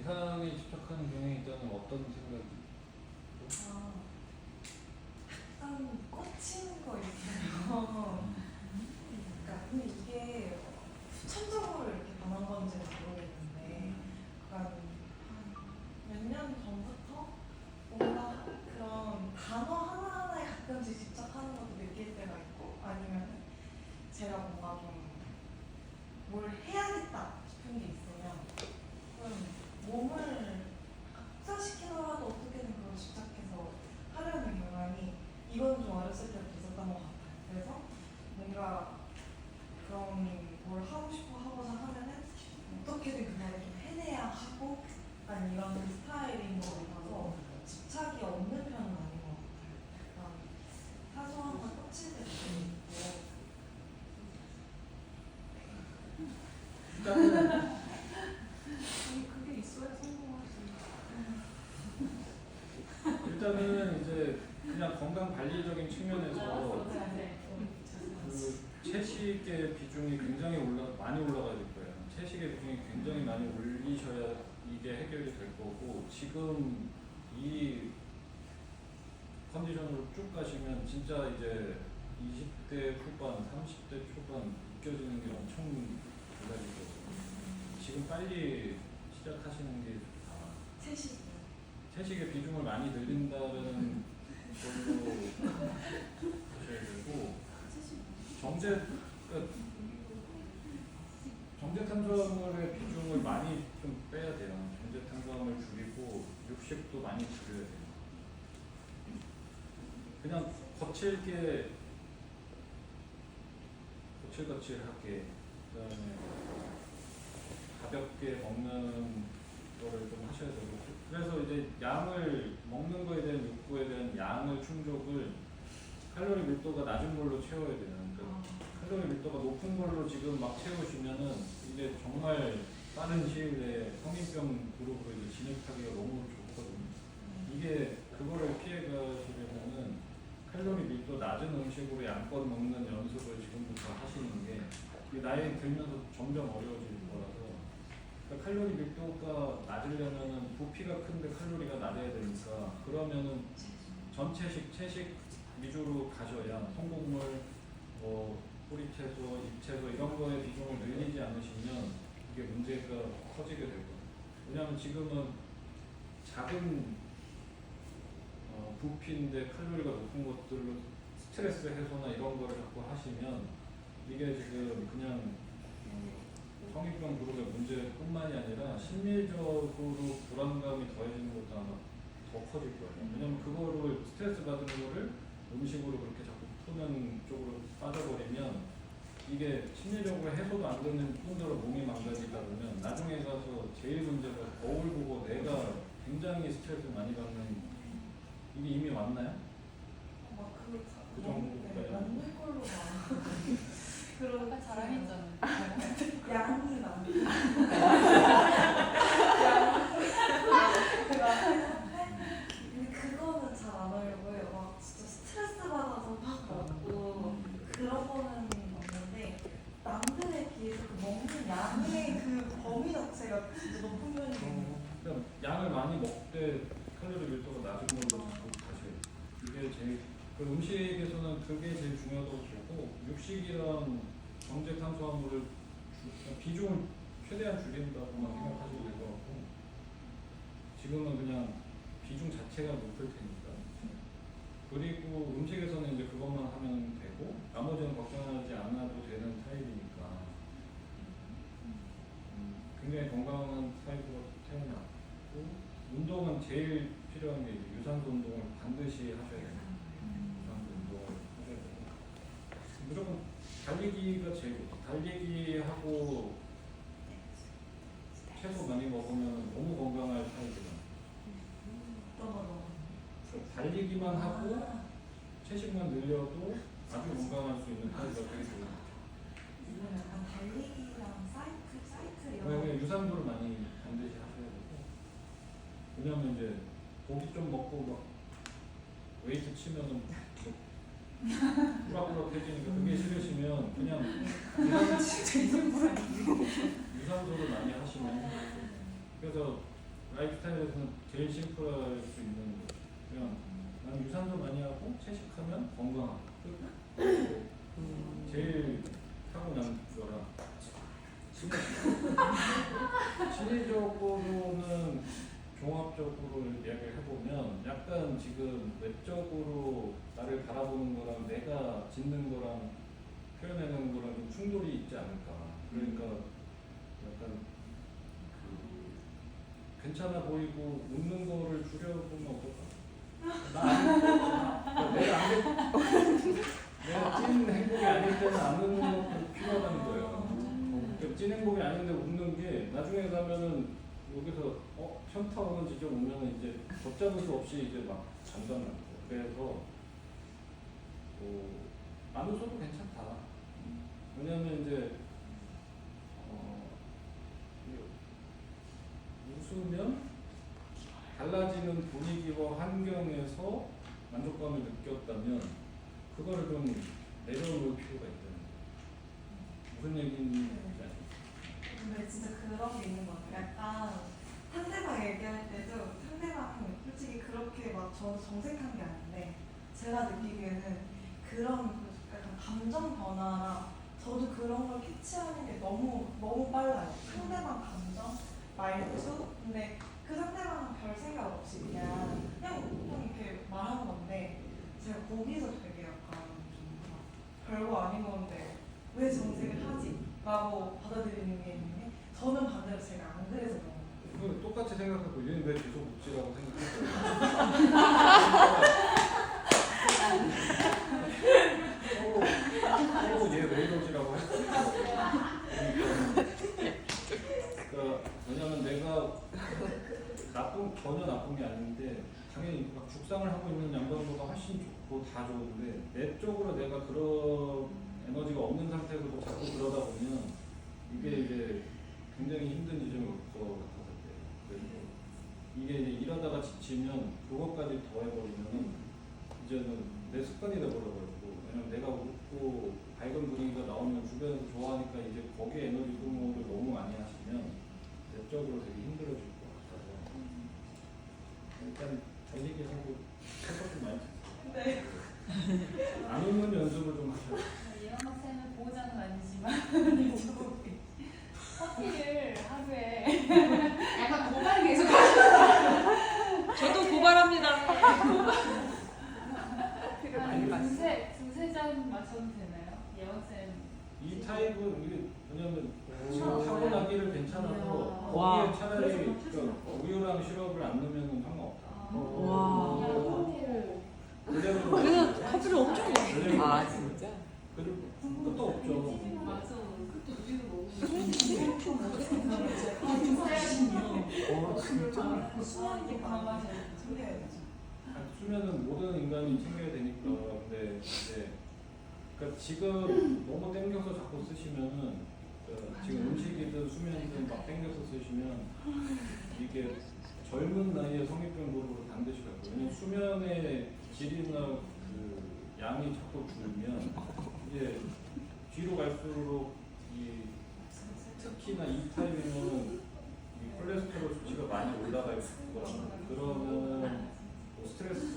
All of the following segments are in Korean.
명상에 집착하는 경향이 있다는 어떤 생각이? 약간 꽂히는 거 있어요. 그러니까 근데 이게 수천적으로 이렇게 변한 건지는 모르겠는데, 약간 몇 년 전부터 뭔가 그런 단어 하나하나에 가끔씩 집착하는 것도 느낄 때가 있고, 아니면 제가 뭔가 좀 뭘 해야겠다 싶은 게 있으면 몸을 학사시키더라도 어떻게든 그걸 집착해서 하려는 경향이 이건 좀 어렸을 때부터 있었던 것 같아요. 그래서 뭔가 그런 뭘 하고 싶어 하고자 하면은 어떻게든 그거를 좀 해내야 하고 약간 이런 스타일인 것 같아서 집착이 없는 편은 아닌 것 같아요. 약간 사소한 걸 꽂힐 때도 있고. 그게 있어야 성공하지. 일단은 이제 그냥 건강 관리적인 측면에서 그 채식의 비중이 굉장히 많이 올라가야 될 거예요. 채식의 비중이 굉장히 많이 올리셔야 이게 해결이 될 거고, 지금 이 컨디션으로 쭉 가시면 진짜 이제 20대 후반, 30대 초반 느껴지는 게 엄청 달라지고, 지금 빨리 시작하시는 게 좋다. 채식의 비중을 많이 늘린다는 걸로 하셔야 되고, 정제 탄수화물의 비중을 많이 좀 빼야 돼요. 정제 탄수화물 줄이고 육식도 많이 줄여야 돼요. 그냥 거칠거칠하게, 그다음에 가볍게 먹는 거를 좀 하셔야 되고, 그래서 이제 양을 먹는 거에 대한 욕구에 대한 양을 충족을 칼로리 밀도가 낮은 걸로 채워야 돼요. 그러니까 칼로리 밀도가 높은 걸로 지금 막 채우시면은 이게 정말 빠른 시일 내에 성인병 그룹으로 이제 진입하기가 너무 좋거든요. 이게 그거를 피해 가시려면은 칼로리 밀도 낮은 음식으로 양껏 먹는 연습을 지금부터 하시는 게 이게 나이 들면서 점점 어려워질 거라서, 그러니까 칼로리 밀도가 낮으려면은 부피가 큰데 칼로리가 낮아야 되니까, 그러면은 전체식 채식 위주로 가셔야 통곡물, 뿌리채소, 잎채소 이런 거에 비중을 늘리지 않으시면 이게 문제가 커지게 되거든요. 왜냐하면 지금은 작은 부피인데 칼로리가 높은 것들로 스트레스 해소나 이런 거를 자꾸 하시면 이게 지금 그냥 성인병 그룹의 문제뿐만이 아니라 심리적으로 불안감이 더해지는 것도 아마 더 커질 거예요. 왜냐면 그거를 스트레스 받은 거를 음식으로 그렇게 자꾸 푸는 쪽으로 빠져버리면 이게 심리적으로 해소도 안 되는 뿐더러 몸이 망가지다 보면 나중에 가서 제일 문제가 거울 보고 내가 굉장히 스트레스를 많이 받는, 이게 이미 왔나요? 그 정도까지? 맞는 걸로 봐. 그러니까 자랑했잖아요. 양이 많은데 근데 그거는 잘 안 하려고 해요. 막 진짜 스트레스 받아서 막 먹고 그런 거는 없는데, 남들에 비해서 그 먹는 양의 그 범위 자체가 진짜 높은 편이에요. 그러니까 양을 많이 먹되 칼로리 밀도가 낮은 걸로 자꾸 가셔야 돼요. 이게 제일, 그 음식에서는 그게 제일 중요하다고 보고, 육식이랑 정제 탄수화물을 비중을 최대한 줄인다고만 생각하시면 될 것 같고, 지금은 그냥 비중 자체가 높을 테니까. 그리고 음식에서는 이제 그것만 하면 되고 나머지는 걱정하지 않아도 되는 타입이니까 굉장히 건강한 타입으로 태어났고, 운동은 제일 필요한 게 유산소 운동을 반드시 하셔야 돼요. 유산소 운동을 하셔야 되고, 무조건 달리기가 제일 좋죠. 달리기하고 채소 많이 먹으면 너무 건강할 타입이에요. 달리기만 하고 채식만 늘려도 아주 건강할 수 있는 타입이라 되게 좋아요. 약간 달리기랑 사이클 이런 거. 그냥 유산소를 많이 반드시 하셔야 되고, 왜냐면 이제 고기 좀 먹고 막 웨이트 치면은 부락부락해지니까 그게 싫으시면 그냥 유산소를 많이 하시면. 그래서 라이프스타일에서는 제일 심플할 수 있는 그냥 난 유산소 많이 하고 채식하면 건강하고 끝. 제일 타고난 거라 심리적으로는 종합적으로 이야기를 해보면 약간 지금 외적으로 나를 바라보는 거랑 내가 짓는 거랑 표현하는 거랑 좀 충돌이 있지 않을까. 그러니까 약간 괜찮아 보이고 웃는 거를 줄여보면 어떨까? 내가 찐 행복이 아닐 때는 안 웃는 것도 필요하다는 거예요. 찐 행복이 아닌데 웃는 게 나중에 가면은 여기서 현타 오는 지점 오면은 이제 걷잡을 수 없이 이제 막 잠잠하는 거예요. 그래서 안 웃어도 괜찮다. 왜냐면 이제 웃으면 달라지는 분위기와 환경에서 만족감을 느꼈다면 그거를 좀 내려놓을 필요가 있다는 거예요. 무슨 얘기인지 아시죠? 근데 진짜 그런 게 있는 것 같아요. 약간 상대방 얘기할 때도 상대방이 솔직히 그렇게 막 저도 정색한 게 아닌데 제가 느끼기에는 그런 약간 감정 변화나 저도 그런 걸 캐치하는 게 너무 빨라요. 상대방 감정, 말투. 근데 그 상대방은 별 생각 없이 그냥 이렇게 말하는 건데 제가 거기서 되게 약간 좀 별거 아닌 건데 왜 정색을 하지? 라고 받아들이는 게 있는데 저는 반대로 제가 안 그래서 그런 거예요. 똑같이 생각하고 얘는 왜 계속 웃지라고 생각했어요. 얘왜 이러지라고 했어요. 그러니까 왜냐면 내가 전혀 나쁜 게 아닌데 당연히 막 죽상을 하고 있는 양반보다 훨씬 좋고 다 좋은데 내 쪽으로 내가 그런 에너지가 없는 상태에서도 자꾸 그러다 보면 이게 이제 굉장히 힘든 지점이 올 것 같아서 그래서 이게 이제 일하다가 지치면 그것까지 더해버리면 이제는 내 습관이 돼버려가지고 왜냐면 내가 웃고 밝은 분위기가 나오면 주변에서 좋아하니까 이제 거기에 에너지 소모를 너무 많이 하시면 내적으로 되게 힘들어질 것 같아서 일단 저 얘기하고 해서 좀 많이 네. 안 웃는 연습을 좀 하셔야 예원 박사는 보호자는 아니지만 커피를 하루에 약간 고발 계속 저도 고발합니다. 두세 잔 마셔도 되나요? 예원 쌤. 이 타입은 이게 왜냐면 지금 타고나기를 괜찮아서 와. 거기에 차라리 우유랑 시럽을 안 넣으면 상관없다. 와. 그대로 그래서 커피를 엄청 먹어요. 아 진짜? 그리고 끝도 없죠. 맞아. 그것도 우유 먹으면 수면이 다 마셔요. 챙겨야죠. 수면은 모든 인간이 챙겨야 되니까. 근데 이제 그러니까 지금 너무 땡겨서 자꾸 쓰시면은 지금 음식이든 수면이든 막 땡겨서 쓰시면 이게 젊은 나이에 성인병으로 반드시 갈 거예요. 왜냐면 수면의 질이나 그 양이 자꾸 줄면 이제 뒤로 갈수록 이 특히나 이 타입이면 이 콜레스테롤 수치가 많이 올라가 있거든요. 그러면 뭐 스트레스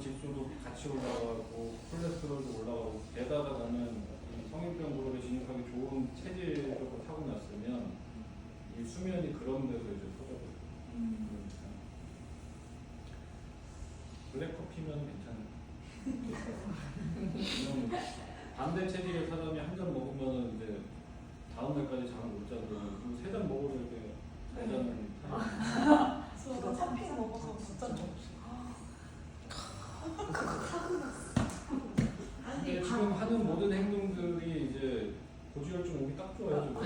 지수도 같이 올라가고 콜레스테롤도 올라가고 게다가는 성인병 그룹에 진입하기 좋은 체질적으로 타고났으면 이 수면이 그런 데서 이제 터져버려요. 블랙커피면 괜찮아요. 반대 체질의 사람이 한 잔 먹으면 이제 다음 날까지 잠을 못 자고 세 잔 먹어도 이렇게 잘 자는 타입. 저도 커피 먹어서 진짜 없어요. 근데 지금 하는 모든 행동들이 이제 고지혈증 오기 딱 좋아요 지금.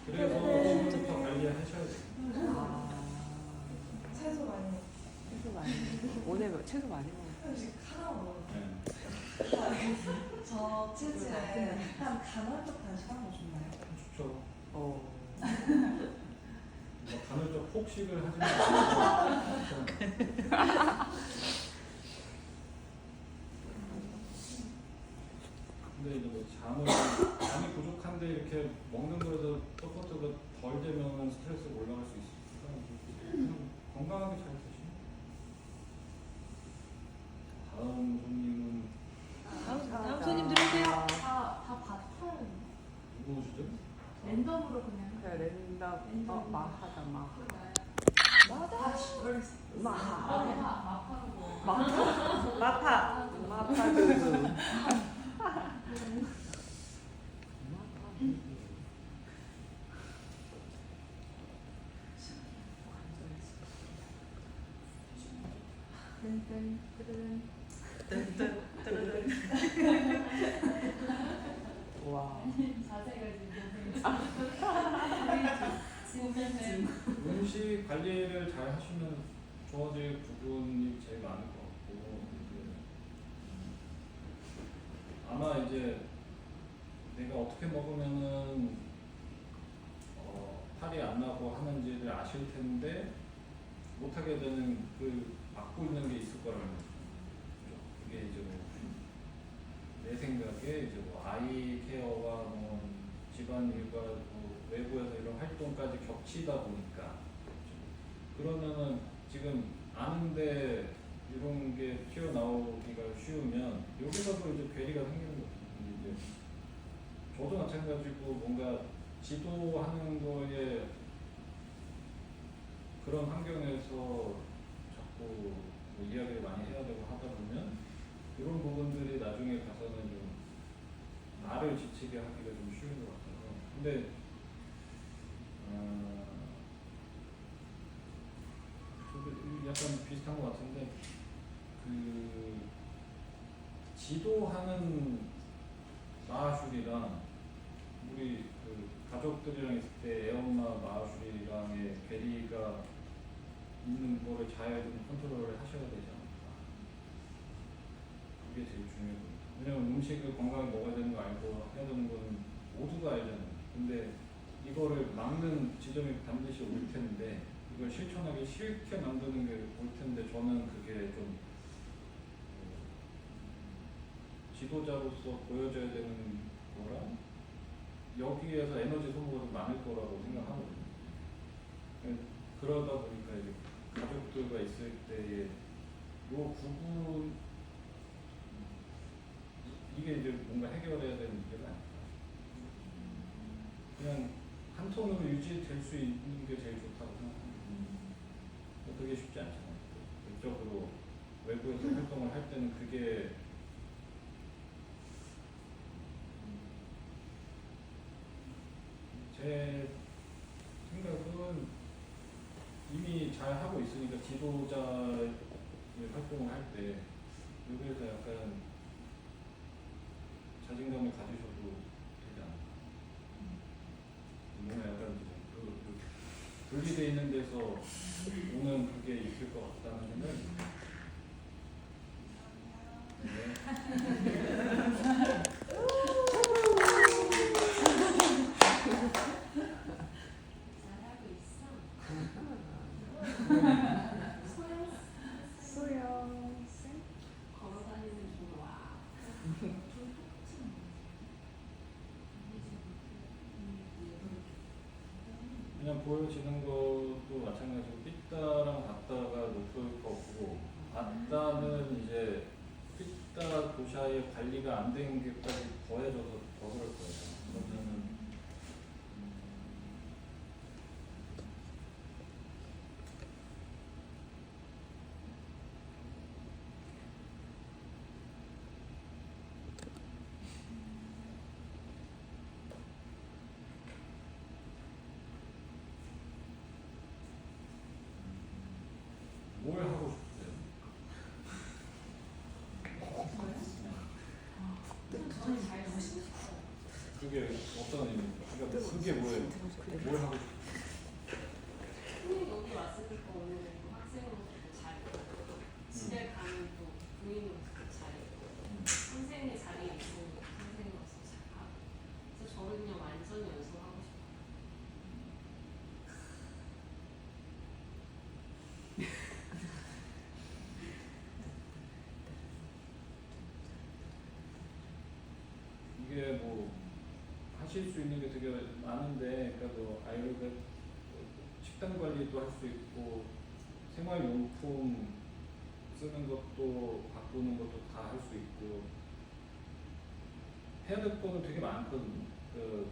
그래서 오늘부터 관리하셔야 돼요. 채소 많이 먹어요. 채소 많이 먹어. 오늘 채소 많이 먹어. 음식 하나 먹어요. 네. 저 체질에 약간 간헐적 단식하는 거 좋나요? 좋죠. 어. 간헐적 폭식을 하지 마시고 근데 이제 뭐 잠이 부족한데 이렇게 먹는 거에서 서포트가 덜 되면 스트레스가 올라갈 수 있으니까 그냥 건강하게 잘 드시면 다음 손님은 다음 손님 들어오세요. 다 바탕 누구시죠? 랜덤으로 그냥 그래 랜덤. 마하다 마하. 아, 마하. 마파로 보여요. 마파. 마파 두두. 와. 자세가 지금 음식 관리를 잘 하시면 좋아질 부분이 제일 많을 것 같고 이제 아마 이제 내가 어떻게 먹으면은 탈이 안 나고 하는지를 아실 텐데 못하게 되는 그 막고 있는 게 있을 거라는 거죠. 그게 이제 뭐 내 생각에 이제 뭐 아이 케어와 뭐 집안일과 뭐 외부에서 이런 활동까지 겹치다 보니까 그러면은 지금 아는데 이런 게 튀어나오기가 쉬우면 여기서도 이제 괴리가 생기는 거죠. 이제 저도 마찬가지고 뭔가 지도하는 거에 그런 환경에서 자꾸 뭐 이야기를 많이 해야 되고 하다 보면 이런 부분들이 나중에 가서는 좀 나를 지치게 하기가 좀 쉬운 것 같아서 근데 저도 약간 비슷한 것 같은데 그 지도하는 마술이랑 우리 그 가족들이랑 있을 때 애엄마 마술이랑의 괴리가 있는 거를 잘 컨트롤을 하셔야 되지 않을까. 그게 제일 중요해요. 왜냐면 음식을 건강하게 먹어야 되는 거 알고 해야 되는 거는 모두가 알잖아요. 근데 이거를 막는 지점이 반드시 올 텐데 이걸 실천하기 싫게 만드는 게 올 텐데 저는 그게 좀 지도자로서 보여줘야 되는 거랑 여기에서 에너지 소모가 좀 많을 거라고 생각하거든요. 그러다 보니까 이제 가족들과 있을 때의 요 부분 이게 이제 뭔가 해결해야 되는 문제가 아닐까. 그냥 한 톤으로 유지될 수 있는 게 제일 좋다고 생각합니다. 그게 쉽지 않잖아요. 외적으로 외부에서 활동을 할 때는 그게 제 생각은 이미 잘 하고 있으니까 지도자의 활동을 할 때 여기에서 약간 자신감을 가지셔도 되지 않을까. 뭔가 약간 분리되어 있는 데서 오는 그게 있을 것 같다는 생각이 듭니다. 잘하고 있어. 소영. 걸어다니는 좋아. 그냥 보여지는 것도 마찬가지고 삐따랑 받다가 높을 거고 받다는 이제 삐따 도샤의 관리가 안 된 게까지 더해져서 더 그럴 거예요. 그러면은 뭘 하고 싶으세요? 저는 잘 보시고 싶어요. 그게 어떤 의미입니까? 그러니까 그게 뭐예요? 뭘 하고 싶어요? 선생님 여기 왔을 때 오늘 학생으로서도 잘했고 집에 가면 또 부인으로서도 잘했고 선생님 자리에 있으면 선생으로서 잘하고 그래서 저는요 완전 연습하고 싶어요. 뭐 하실 수 있는 게 되게 많은데, 그러니까 뭐 아이로그 식단 관리도 할 수 있고 생활용품 쓰는 것도 바꾸는 것도 다 할 수 있고 해야 될 거는 되게 많거든요. 그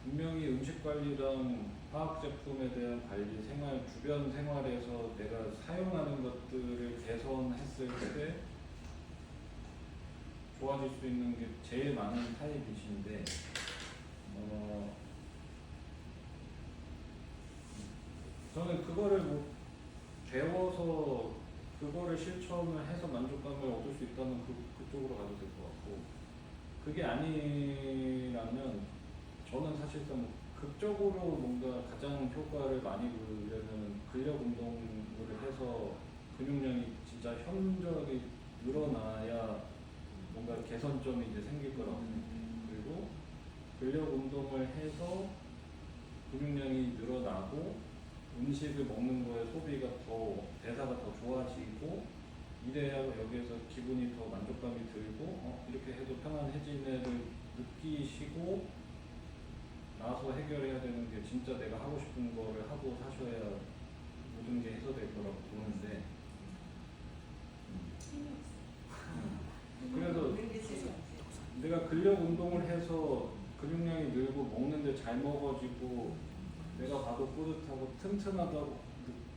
분명히 음식 관리랑 화학 제품에 대한 관리, 생활 주변 생활에서 내가 사용하는 것들을 개선했을 때 좋아질 수 있는 게 제일 많은 타입이신데, 저는 그거를 뭐 배워서 그거를 실천을 해서 만족감을 얻을 수 있다면 그쪽으로 가도 될 것 같고, 그게 아니라면 저는 사실상 극적으로 뭔가 가장 효과를 많이 보려면 근력 운동을 해서 근육량이 진짜 현저하게 늘어나야 뭔가 개선점이 이제 생길 거라고 생각해요. 그리고 근력 운동을 해서 근육량이 늘어나고 음식을 먹는 거에 소비가 더 대사가 더 좋아지고 이래야 여기에서 기분이 더 만족감이 들고 이렇게 해도 편안해지네를 느끼시고 나서 해결해야 되는 게 진짜 내가 하고 싶은 거를 하고 사셔야 모든 게 해소될 거라고 보는데 그래서 내가 근력 운동을 해서 근육량이 늘고 먹는데 잘 먹어지고 내가 봐도 뿌듯하고 튼튼하다고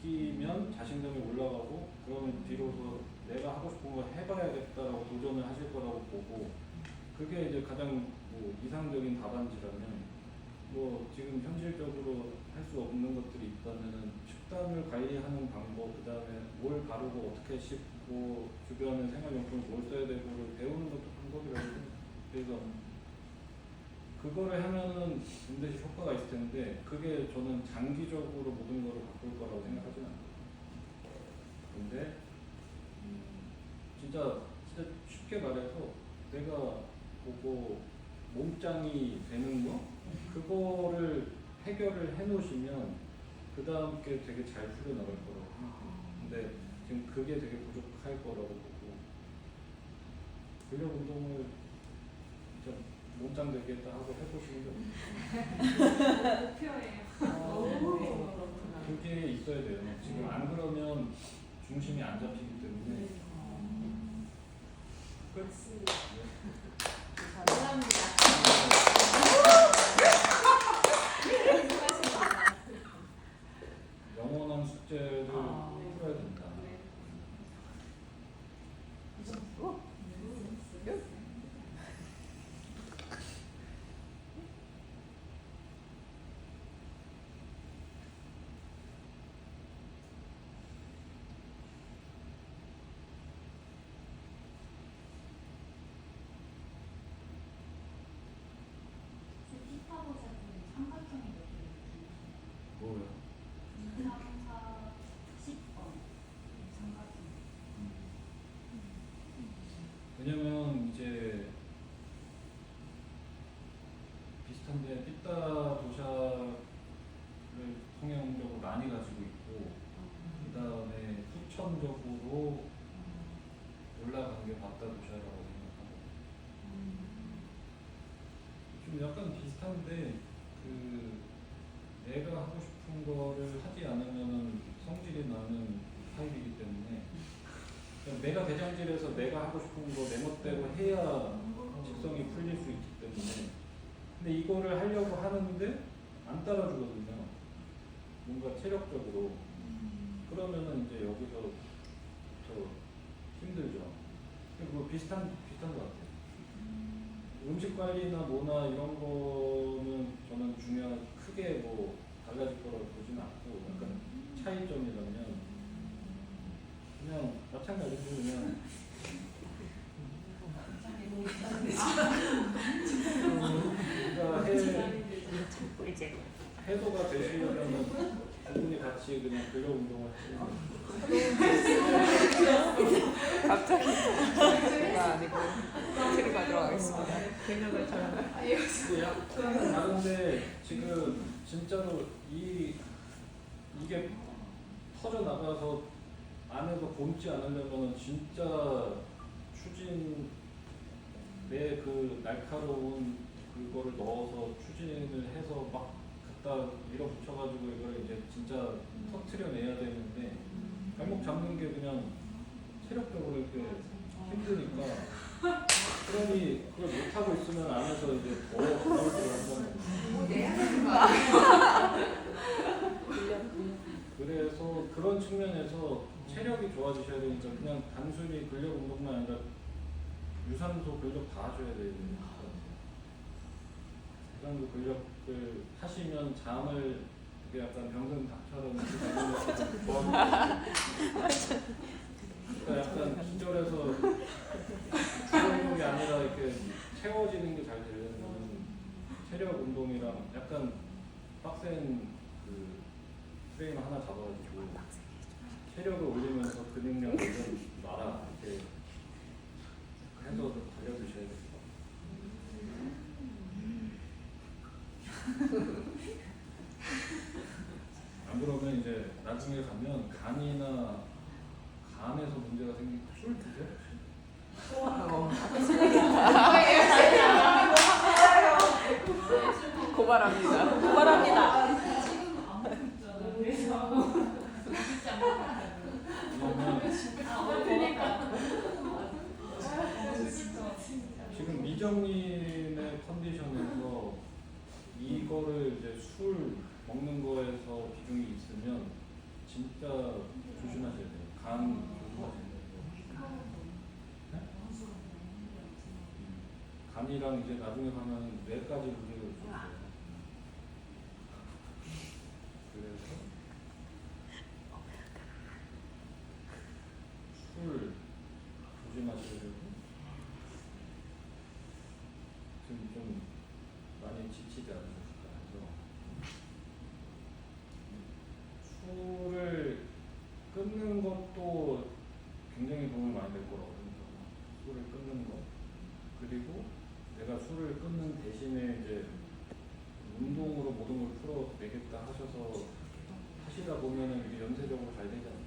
느끼면 자신감이 올라가고 그러면 비로소 내가 하고 싶은 걸 해봐야겠다라고 도전을 하실 거라고 보고 그게 이제 가장 뭐 이상적인 답안지라면 뭐 지금 현실적으로 할 수 없는 것들이 있다면은 식단을 관리하는 방법, 그 다음에 뭘 바르고 어떻게 씻고 주변에 생활용품 뭘 써야 되고를 배우는 것도 방법이라고 생각해요. 그래서 그거를 하면은 반드시 효과가 있을 텐데 그게 저는 장기적으로 모든 거를 바꿀 거라고 생각하지는 않아요. 근데 진짜 쉽게 말해서 내가 보고 몸짱이 되는 거 그거를 해결을 해놓으시면 그 다음 게 되게 잘 풀려나갈 거라고 생각해요. 근데 지금 그게 되게 부족할 거라고 보고 근력 운동을 진짜 몸짱 되겠다 하고 해보시는 게 목표예요. 그게 있어야 돼요. 지금 안 그러면 중심이 안 잡히기 때문에 끝. 감사합니다. 영원한 숙제를 풀어야 된다. 뭐요? 왜냐면 이제 비슷한데 삐따 도샤를 통영적으로 많이 가지고 있고 그 다음에 후천적으로 올라간 게 바따 도샤라고 생각하고 좀 약간 비슷한데 그 내가 하고 싶은 거를 하지 않으면 성질이 나는 타입이기 때문에 내가 대장질해서 내가 하고 싶은 거 내 멋대로 해야 직성이 풀릴 수 있기 때문에 근데 이거를 하려고 하는데 안 따라주거든요. 뭔가 체력적으로 그러면은 이제 여기서 더 힘들죠. 그리고 비슷한 것 같아요. 음식 관리나 뭐나 이런 거는 저는 크게 뭐 달라질 거라고 보지는 않고 약간 차이점이라면 그냥 마찬가지로 그냥 우리가 이제 해소가 되시려면 두 분이 같이 그냥 근력 운동을 하시는 거예요. 갑자기 가 아니고 치료 받으러 가겠습니다. 근육을 저랑 근데 약간 다른데 지금 진짜로 이게 터져 나가서 안에서 곪지 않으려면 진짜 추진 내 그 날카로운 그거를 넣어서 추진을 해서 막 갖다 밀어붙여가지고 이걸 이제 진짜 터트려내야 되는데 발목 잡는 게 그냥 체력적으로 이렇게 힘드니까 그러니 그걸 못하고 있으면 안에서 이제 더 어려움을 한번 내야 되는 거 아니에요? 그래서 그런 측면에서 체력이 좋아지셔야 되니까 그냥 단순히 근력 운동만 아니라 유산소 근력 다 하셔야 되는 것 같아요. 유산소 근력을 하시면 잠을 이게 약간 병든 닭처럼 이렇게 그러니까 약간 기절해서 죽는 게 아니라 이렇게 채워지는 게 잘 되는 체력 운동이랑 약간 빡센 그 프레임 하나 잡아가지고 체력을 올리면서 근육량을 좀 놔라 이렇게 해서 달려주셔야 돼요. 안 그러면 이제 나중에 가면 간에서 문제가 생기고 술 드세요? 고발합니다. 고발합니다. 지금 안 먹고 있잖아. 그래서 진짜 안 먹고 있잖아. 왜냐면 진짜. 지금 미정님의 컨디션에서 이거를 이제 술 먹는 거에서 비중이 있으면 진짜 조심하셔야 돼요. 간 조심하셔야 돼요. 네? 간이랑 이제 나중에 가면 뇌까지 문제가 있어요. 그래서 술 조심하셔야 되고 지금 좀 많이 지치지 않으셨을까 해서 술을 끊는 것도 굉장히 도움이 많이 될 거라고 생각해요. 술을 끊는 거 그리고 내가 술을 끊는 대신에 이제 운동으로 모든 걸 풀어내겠다 하셔서 하시다 보면은 이게 연쇄적으로 잘 되지 않을까.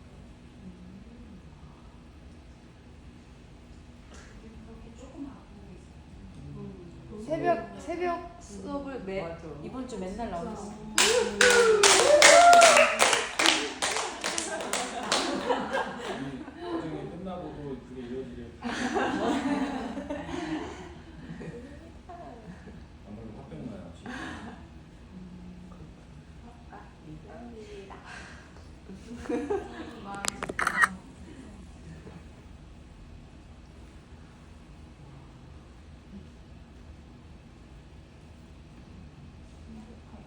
새벽 수업을 이번 주 맨날 나오겠어. 이 과정이 끝나고도 그게 이어지길 아무래도 화병 나요 지금.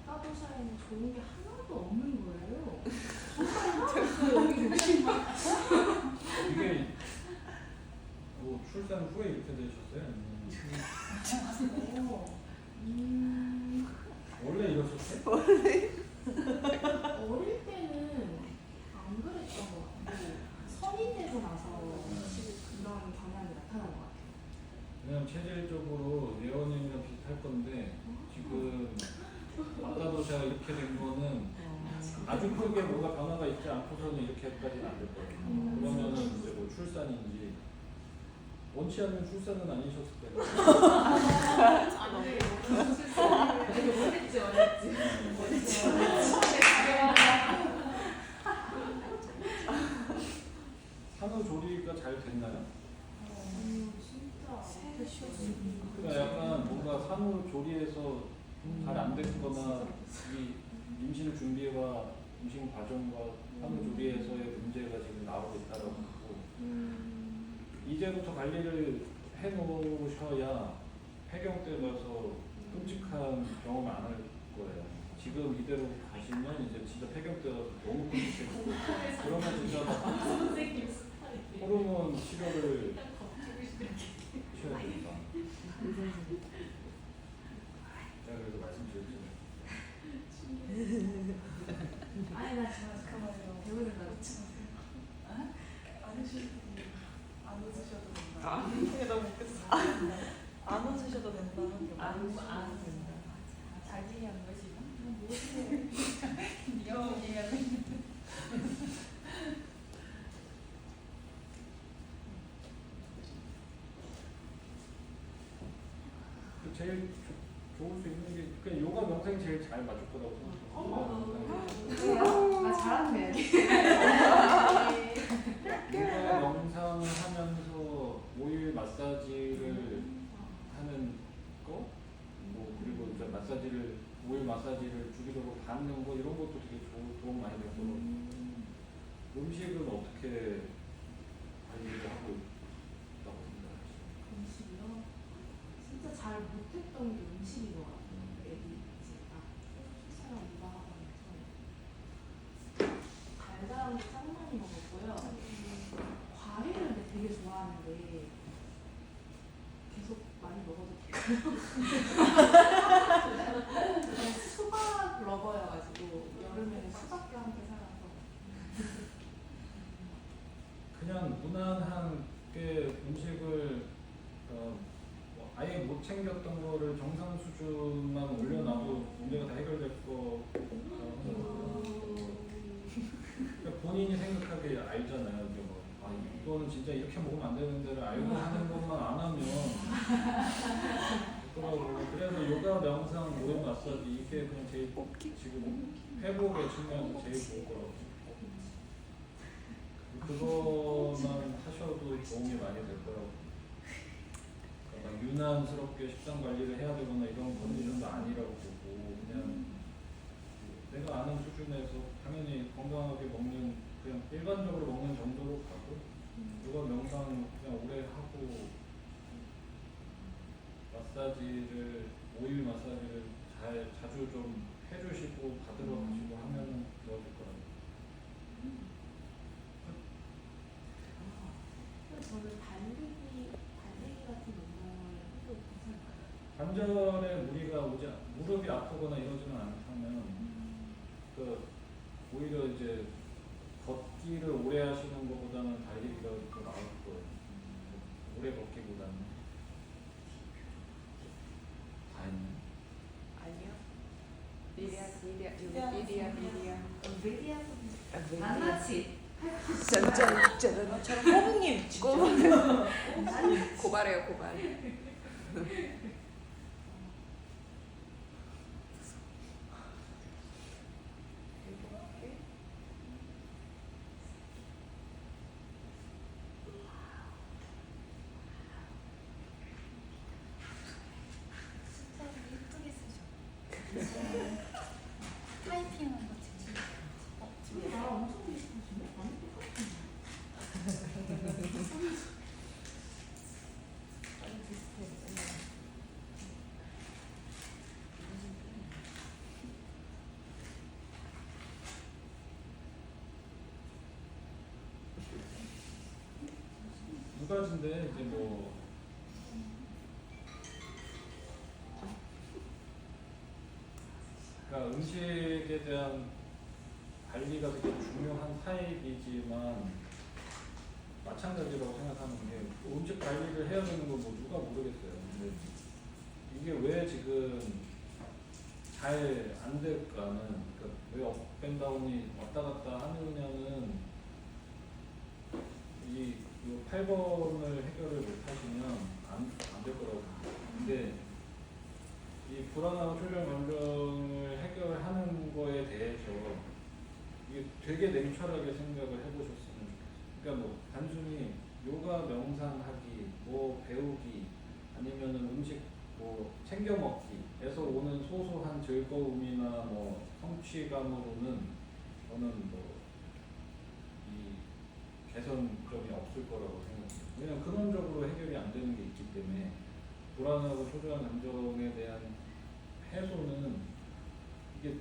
밥가도사에는 좋은 게 하나도 없는 거예요. 이게 뭐 출산 후에 이렇게 되셨어요? 원래 이러셨어요? 어릴 때는 안 그랬던 것 같고 성인 되고 나서 그런 경향이 나타난 것 같아요. 그냥 체질적으로 예원님이랑 비슷할 건데 지금 아까도 제가 이렇게 된 거는 아주 크게 뭐가 변화가 있지 않고서는 이렇게까지는 안 될 거예요. 그러면은 이제 뭐 출산인지 원치 않는 출산은 아니셨을 거예요. 안 돼. 되게 원했지, 원했지. 산후조리가 잘 됐나요? 진짜. 그러니까 약간 뭔가 산후조리에서 잘 안 됐거나 이 임신 준비와 임신 과정과 산후조리에서의 문제가 지금 나오고 있다고 하고 이제부터 관리를 해놓으셔야 폐경 때 가서 끔찍한 경험을 안 할 거예요. 지금 이대로 가시면 이제 진짜 폐경 때 가서 너무 끔찍해지고 그러면 진짜 선생님 스타일이. 호르몬 치료를 하셔야 됩니다. 제가 그래서 말씀드렸잖아요. 아니 나 정말 그만해요. 배우는다고. 안 웃으셔도 된다. 아. 이게 너무 웃겼어. 안 웃으셔도 된다는 게 안 된다. 자기 한 것이. 네가 얘기하는 제일 좋을 수 있는 게 그냥 요가 명상이 제일 잘 맞을 거라고 생각해요. 요가 명상이. 아 잘하네. 요가 명상을 하면서 오일 마사지를 하는 거, 뭐 그리고 이제 마사지를 오일 마사지를 주기적으로 받는 거 이런 것도 되게 도움 많이 될 거라고. 음식은 어떻게 관리를 하고 있다고 생각하시나요? 음식이요? 진짜 잘 못했던 게 음식인 것 같아요. 애기 이제 딱 출산을 육아하고 나서 달달한 거 짱 많이 먹었고요. 과일을 근데 되게 좋아하는데 계속 많이 먹어도 될까요? 저는 수박 러버여가지고 여름에는 수박과 함께 살아서 그냥 무난하게 음식을 뭐 아예 못 챙겼던 거를 정상 수준만 올려놔도 문제가 다 해결될 거. 그러니까 본인이 생각하기에 알잖아요. 이제 뭐, 아, 이거는 진짜 이렇게 먹으면 안 되는데를 알고 하는 것만 안 하면 그러고 그래서 요가, 명상, 오일 마사지 이게 그냥 제일 지금 회복의 측면에서 제일 좋을 거라고 생각해요. 그거만 하셔도 도움이 많이 될 거라고. 그러니까 유난스럽게 식단 관리를 해야 되거나 이런 컨디션도 아니라고 보고 그냥 내가 아는 수준에서 당연히 건강하게 먹는 그냥 일반적으로 먹는 정도로 가고 요가 명상 그냥 오래 하고 마사지를 오일 마사지를 자주 좀 해주시고 받으러 가시고 하면은 좋아질 거라고. 저는 달리기 같은 운동을 해도 괜찮을까요? 관절에 무리가 무릎이 아프거나 이러지는 않다면 그 오히려 이제 걷기를 오래 하시는 것보다는 달리기가 더 나을 거예요. 오래 걷기보다는. 다 했네. 아니요. 리리아. 낱낱이 짠짠짠. 호부님 고발해요 고발. 숫자를 예쁘게 쓰셔. 타이핑한 거 진짜. 아 엄청 비슷하시네. 많이 똑같은데. 두 가지인데 이제 뭐 그러니까 음식에 대한 관리가 되게 중요한 타입이지만 마찬가지라고 생각하는 게 음식 관리를 해야 되는 걸 뭐 누가 모르겠어요. 근데 이게 왜 지금 잘 안 될까는 그러니까 왜 업앤다운이 왔다 갔다 하느냐는 이 8번을 해결을 못 하시면 안 될 거라고 봅니다. 근데 이 불안하고 출혈 감정을 해결하는 거에 대해서 이게 되게 냉철하게 생각을 해보셨으면 좋겠어요. 그러니까 뭐 단순히 요가 명상하기, 뭐 배우기, 아니면은 음식 뭐 챙겨 먹기에서 오는 소소한 즐거움이나 뭐 성취감으로는 저는 뭐 이 개선점이 없을 거라고 생각해요. 왜냐면 근원적으로 해결이 안 되는 게 있기 때문에 불안하고 초조한 감정에 대한 해소는 이게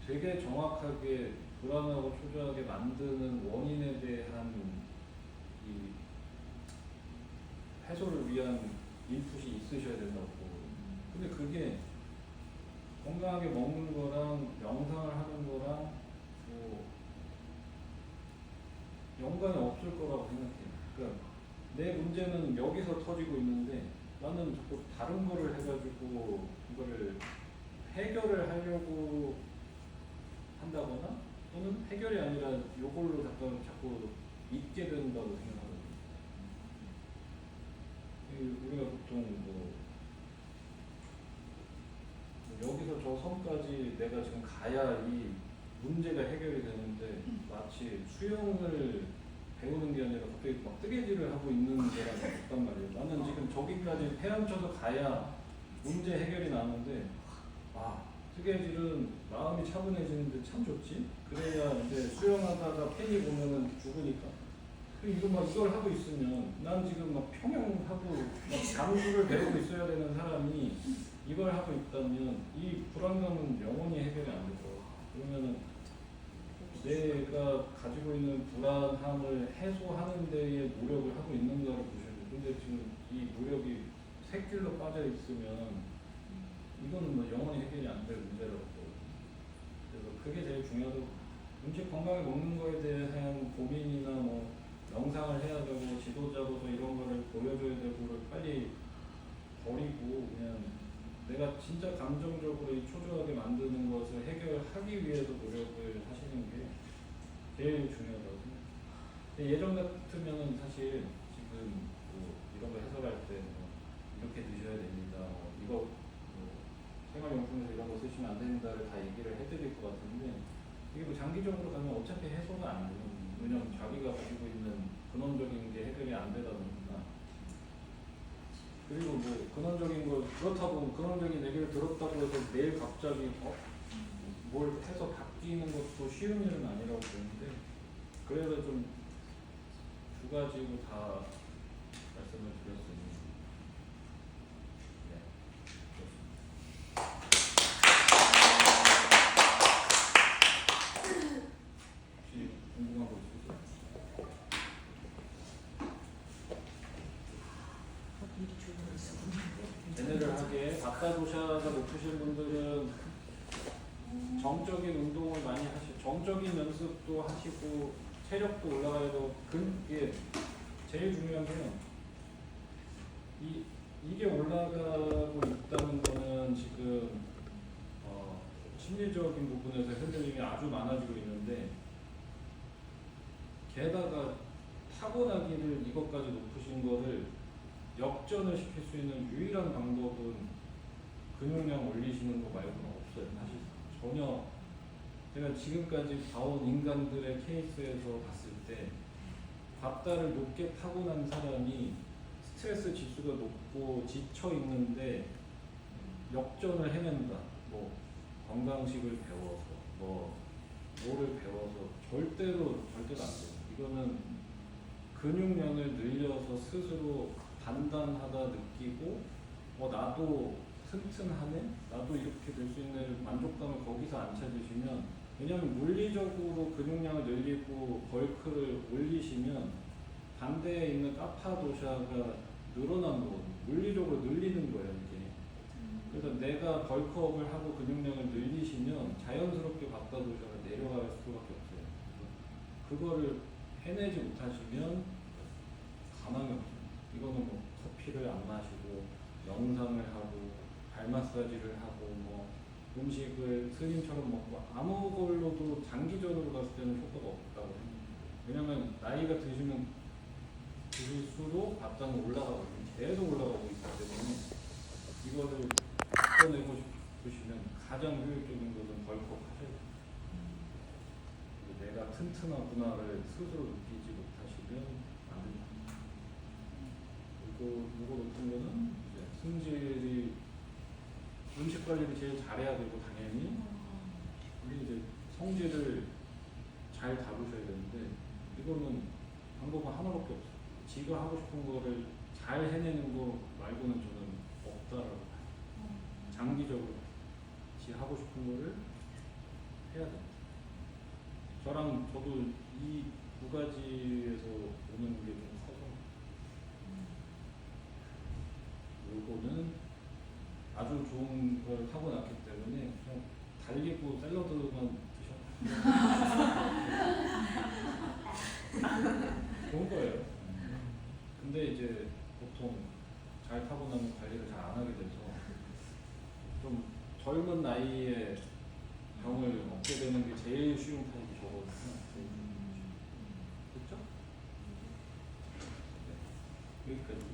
되게 정확하게 불안하고 초조하게 만드는 원인에 대한 이 해소를 위한 인풋이 있으셔야 된다고 보거든요. 근데 그게 건강하게 먹는 거랑 명상을 하는 거랑 뭐 연관이 없을 거라고 생각해요. 그러니까 내 문제는 여기서 터지고 있는데 나는 자꾸 다른 거를 해가지고 이거를 해결을 하려고 한다거나 또는 해결이 아니라 요걸로 자꾸 잊게 된다고 생각하거든요. 우리가 보통 뭐 여기서 저 선까지 내가 지금 가야 이 문제가 해결이 되는데 마치 수영을 배우는 게 아니라 갑자기 막 뜨개질을 하고 있는 사람이 없단 말이에요. 나는 지금 저기까지 헤엄쳐서 가야 문제 해결이 나는데 뜨개질은 마음이 차분해지는데 참 좋지? 그래야 이제 수영하다가 팬이 보면은 죽으니까. 이걸 하고 있으면 난 지금 막 평영하고 막 잠수를 배우고 있어야 되는 사람이 이걸 하고 있다면 이 불안감은 영원히 해결이 안 되죠. 그러면은 내가 가지고 있는 불안함을 해소하는 데에 노력을 하고 있는가를 보셔야 돼요. 근데 지금 이 노력이 샛길로 빠져 있으면 이거는 뭐 영원히 해결이 안 될 문제라고. 그래서 그게 제일 중요하고, 음식 건강하게 먹는 거에 대한 고민이나 뭐 명상을 해야 되고 지도자로서 이런 거를 보여줘야 되고를 빨리 버리고 그냥 내가 진짜 감정적으로 이 초조하게 만드는 것을 해결하기 위해서 노력을 하시는 게 제일 중요하다고 생각해요. 근데 예전 같으면은 사실 지금 뭐 이런 거 해설할 때 뭐 이렇게 드셔야 됩니다. 이거 생활용품에서 이런 거 쓰시면 안 됩니다를 다 얘기를 해드릴 것 같은데 이게 뭐 장기적으로 가면 어차피 해소가 안 돼요. 왜냐면 자기가 가지고 있는 근원적인 게 해결이 안 되다 보니까. 그리고 뭐 근원적인 거 그렇다고 근원적인 얘기를 들었다고 해서 내일 갑자기 뭘 해서 바뀌는 것도 쉬운 일은 아니라고 보는데 그래서 좀 두 가지로 다 말씀을 드렸습니다. 네, 그렇습니다. 혹시 궁금한 거 있으세요? 제네럴하게 바다도샤가 높으신 분들은 정적인 운동을 많이 하시고 정적인 연습도 하시고 체력도 올라가야 되고 그게 제일 중요한 게요. 이게 올라가고 있다는 거는 지금 심리적인 부분에서 흔들림이 아주 많아지고 있는데 게다가 타고나기를 이것까지 높으신 거를 역전을 시킬 수 있는 유일한 방법은 근육량 올리시는 거 말고는 없어요. 사실 전혀 제가 지금까지 봐온 인간들의 케이스에서 봤을 때 밥다를 높게 타고난 사람이 스트레스 지수가 높고 지쳐 있는데 역전을 해낸다. 뭐 건강식을 배워서 뭐를 배워서 절대로 안 돼요. 이거는 근육량을 늘려서 스스로 단단하다 느끼고 나도 튼튼하네? 나도 이렇게 될 수 있는 만족감을 거기서 안 찾으시면 왜냐하면 물리적으로 근육량을 늘리고 벌크를 올리시면 반대에 있는 카파도샤가 늘어난 거거든요. 물리적으로 늘리는 거예요 이게. 그래서 내가 벌크업을 하고 근육량을 늘리시면 자연스럽게 카파도샤가 내려갈 수밖에 없어요. 그거를 해내지 못하시면 가망이 없어요. 이거는 뭐 커피를 안 마시고 명상을 하고 발 마사지를 하고 뭐 음식을 스님처럼 먹고 아무 걸로도 장기적으로 봤을 때는 효과가 없다고 합니다. 왜냐면 나이가 드실수록 밥상은 올라가거든요. 계속 올라가고 있기 때문에 이거를 바꿔내고 싶으시면 가장 효율적인 것은 벌크업 하셔야 돼요. 내가 튼튼하구나를 스스로 느끼지 못하시면 안 됩니다. 이거 높은 거는 이제 승질이 음식 관리를 제일 잘해야 되고 당연히 우리 이제 성질을 잘 다루셔야 되는데 이거는 방법은 하나밖에 없어요. 지가 하고 싶은 거를 잘 해내는 거 말고는 저는 없다라고 봐요. 장기적으로 지 하고 싶은 거를 해야 돼요. 저도 이 두 가지에서 오는 게 좀 커서 요거는 아주 좋은 걸 하고 났기 때문에 그냥 달리고 샐러드만 드셔도 좋은 거예요. 근데 이제 보통 잘 타고 나면 관리를 잘 안 하게 돼서 좀 젊은 나이에 병을 얻게 되는 게 제일 쉬운 타입이 저거거든요. 그렇죠? 네. 여기까지.